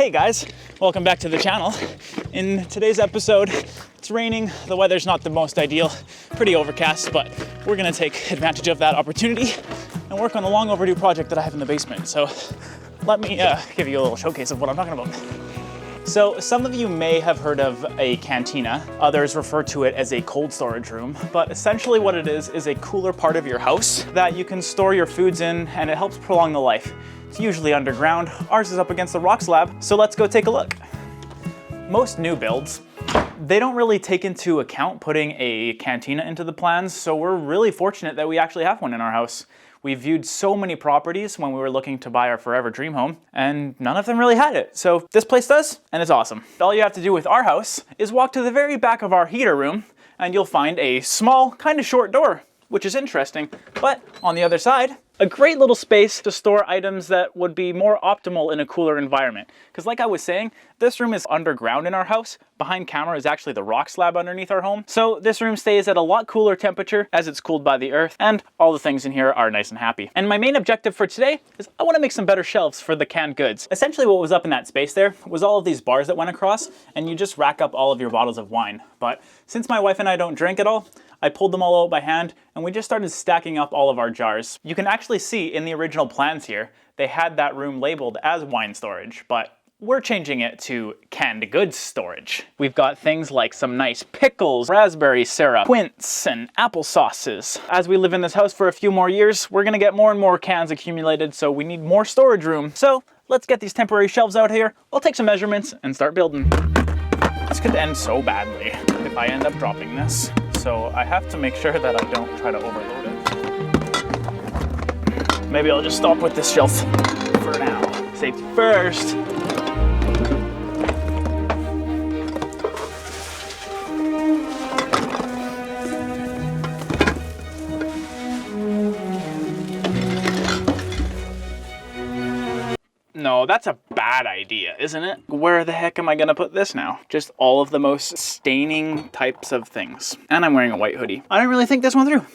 Hey guys, welcome back to the channel. In today's episode, it's raining, the weather's not the most ideal, pretty overcast, but we're gonna take advantage of that opportunity and work on a long overdue project that I have in the basement. So let me give you a little showcase of what I'm talking about. So some of you may have heard of a cantina. Others refer to it as a cold storage room, but essentially what it is a cooler part of your house that you can store your foods in, and it helps prolong the life. It's usually underground. Ours is up against the rock slab, so let's go take a look. Most new builds, they don't really take into account putting a cantina into the plans, so we're really fortunate that we actually have one in our house. We viewed so many properties when we were looking to buy our forever dream home, and none of them really had it. So this place does, and it's awesome. All you have to do with our house is walk to the very back of our heater room, and you'll find a small, kind of short door, which is interesting. But on the other side, a great little space to store items that would be more optimal in a cooler environment. Because like I was saying, this room is underground in our house. Behind camera is actually the rock slab underneath our home. So this room stays at a lot cooler temperature as it's cooled by the earth, and all the things in here are nice and happy. And my main objective for today is I want to make some better shelves for the canned goods. Essentially what was up in that space there was all of these bars that went across, and you just rack up all of your bottles of wine. But since my wife and I don't drink at all, I pulled them all out by hand, and we just started stacking up all of our jars. You can actually see in the original plans here, they had that room labeled as wine storage, but we're changing it to canned goods storage. We've got things like some nice pickles, raspberry syrup, quince, and apple sauces. As we live in this house for a few more years, we're gonna get more and more cans accumulated, so we need more storage room. So let's get these temporary shelves out here. We'll take some measurements and start building. This could end so badly if I end up dropping this. So I have to make sure that I don't try to overload it. Maybe I'll just stop with this shelf for now. Safety first. No, that's a bad idea, isn't it? Where the heck am I gonna put this now? Just all of the most staining types of things. And I'm wearing a white hoodie. I didn't really think this one through.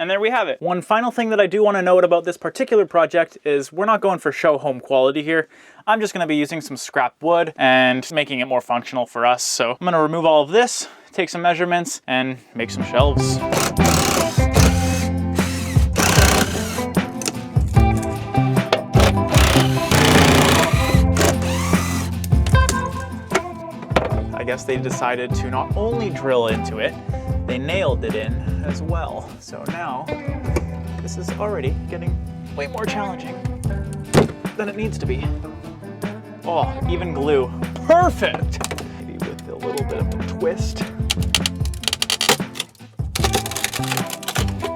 And there we have it. One final thing that I do want to note about this particular project is we're not going for show home quality here. I'm just going to be using some scrap wood and making it more functional for us. So I'm going to remove all of this, take some measurements, and make some shelves. I guess they decided to not only drill into it, they nailed it in as well. So now, this is already getting way more challenging than it needs to be. Oh, even glue. Perfect! Maybe with a little bit of a twist.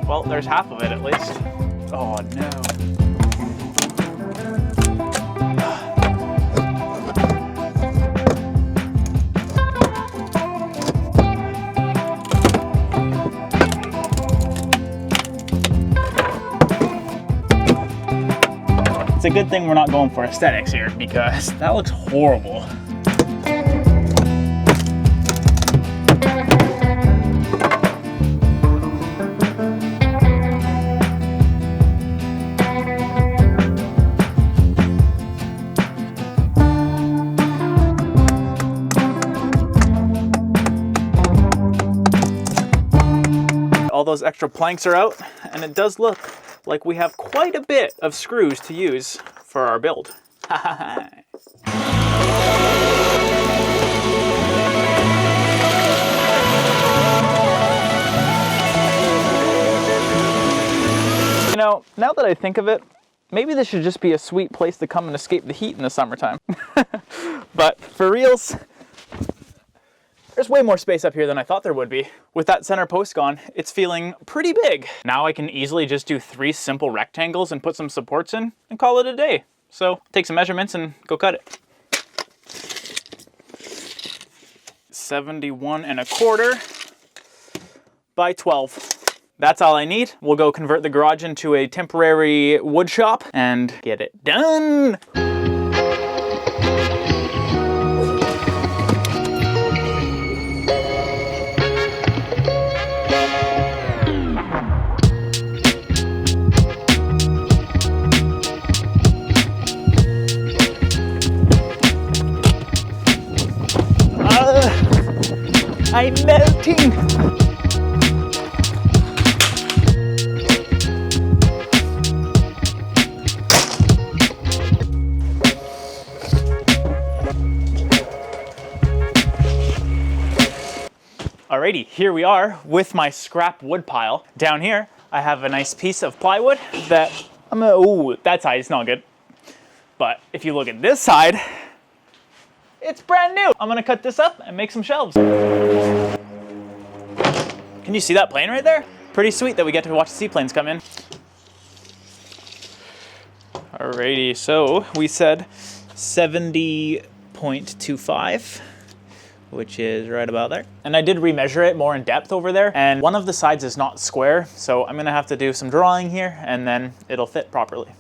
Well, there's half of it at least. Oh no. It's a good thing we're not going for aesthetics here, because that looks horrible. All those extra planks are out, and it does look like we have quite a bit of screws to use for our build. You know, now that I think of it, maybe this should just be a sweet place to come and escape the heat in the summertime. But for reals, there's way more space up here than I thought there would be. With that center post gone, it's feeling pretty big. Now I can easily just do 3 simple rectangles and put some supports in and call it a day. So take some measurements and go cut it. 71¼ by 12. That's all I need. We'll go convert the garage into a temporary wood shop and get it done. I'm melting. Alrighty, here we are with my scrap wood pile. Down here, I have a nice piece of plywood that I'm gonna, ooh, that side is not good. But if you look at this side, it's brand new. I'm gonna cut this up and make some shelves. Can you see that plane right there? Pretty sweet that we get to watch the seaplanes come in. Alrighty, so we said 70.25. Which is right about there. And I did remeasure it more in depth over there, and one of the sides is not square, so I'm gonna have to do some drawing here, and then it'll fit properly.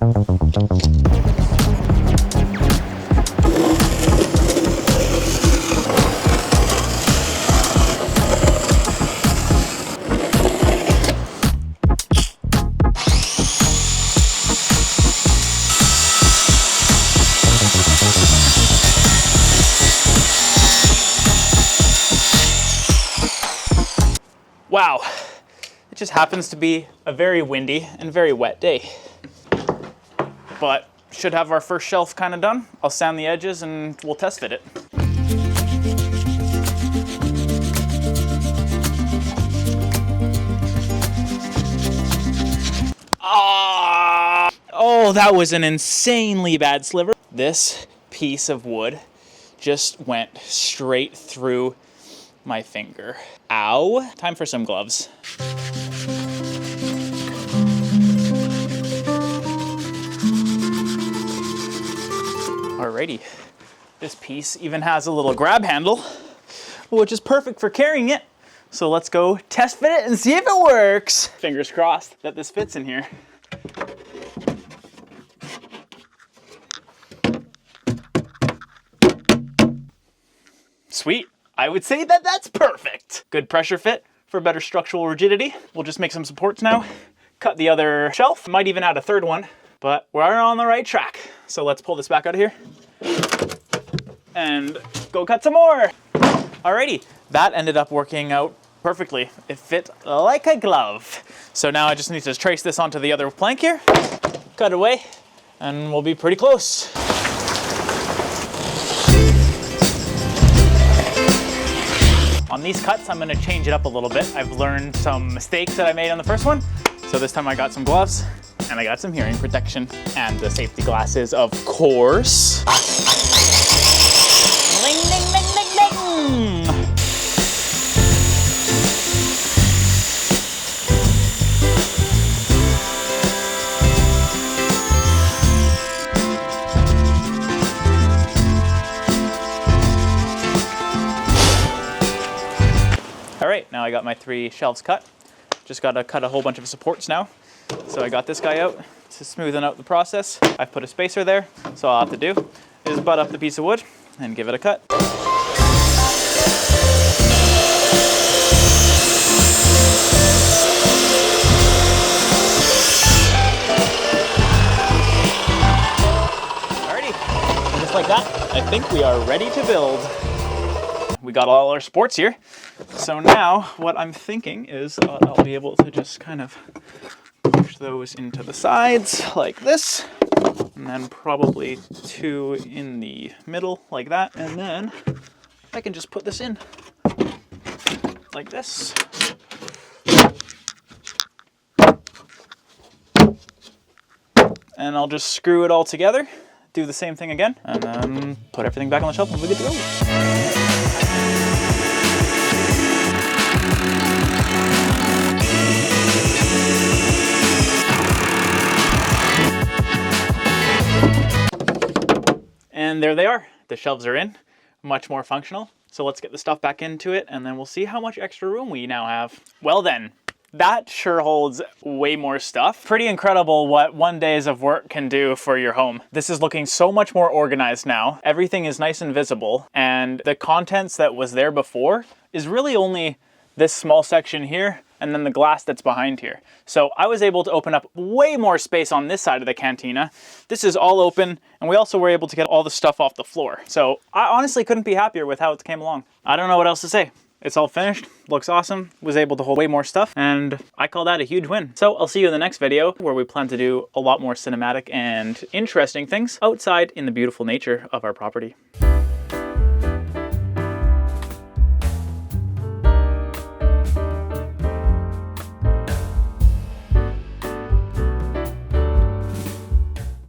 Wow, it just happens to be a very windy and very wet day. But should have our first shelf kind of done. I'll sand the edges and we'll test fit it. Oh, that was an insanely bad sliver. This piece of wood just went straight through my finger. Ow. Time for some gloves. Alrighty. This piece even has a little grab handle, which is perfect for carrying it. So let's go test fit it and see if it works. Fingers crossed that this fits in here. Sweet. I would say that that's perfect. Good pressure fit for better structural rigidity. We'll just make some supports now, cut the other shelf, might even add a third one, but we're on the right track. So let's pull this back out of here and go cut some more. Alrighty, that ended up working out perfectly. It fit like a glove. So now I just need to trace this onto the other plank here, cut away, and we'll be pretty close. On these cuts, I'm gonna change it up a little bit. I've learned some mistakes that I made on the first one. So this time I got some gloves and I got some hearing protection and the safety glasses, of course. Ding, ding, ding, ding, ding. All right, now I got my 3 shelves cut. Just gotta cut a whole bunch of supports now. So I got this guy out to smoothen out the process. I've put a spacer there, so all I have to do is butt up the piece of wood and give it a cut. Alrighty, just like that, I think we are ready to build. We got all our supports here. So now what I'm thinking is I'll be able to just kind of push those into the sides like this, and then probably 2 in the middle like that. And then I can just put this in like this. And I'll just screw it all together, do the same thing again, and then put everything back on the shelf and we're good to go. And there they are. The shelves are in, much more functional. So let's get the stuff back into it and then we'll see how much extra room we now have. Well then, that sure holds way more stuff. Pretty incredible what one days of work can do for your home. This is looking so much more organized now. Everything is nice and visible, and the contents that was there before is really only this small section here and then the glass that's behind here. So I was able to open up way more space on this side of the cantina. This is all open, and we also were able to get all the stuff off the floor. So I honestly couldn't be happier with how it came along. I don't know what else to say. It's all finished, looks awesome, was able to hold way more stuff, and I call that a huge win. So I'll see you in the next video where we plan to do a lot more cinematic and interesting things outside in the beautiful nature of our property.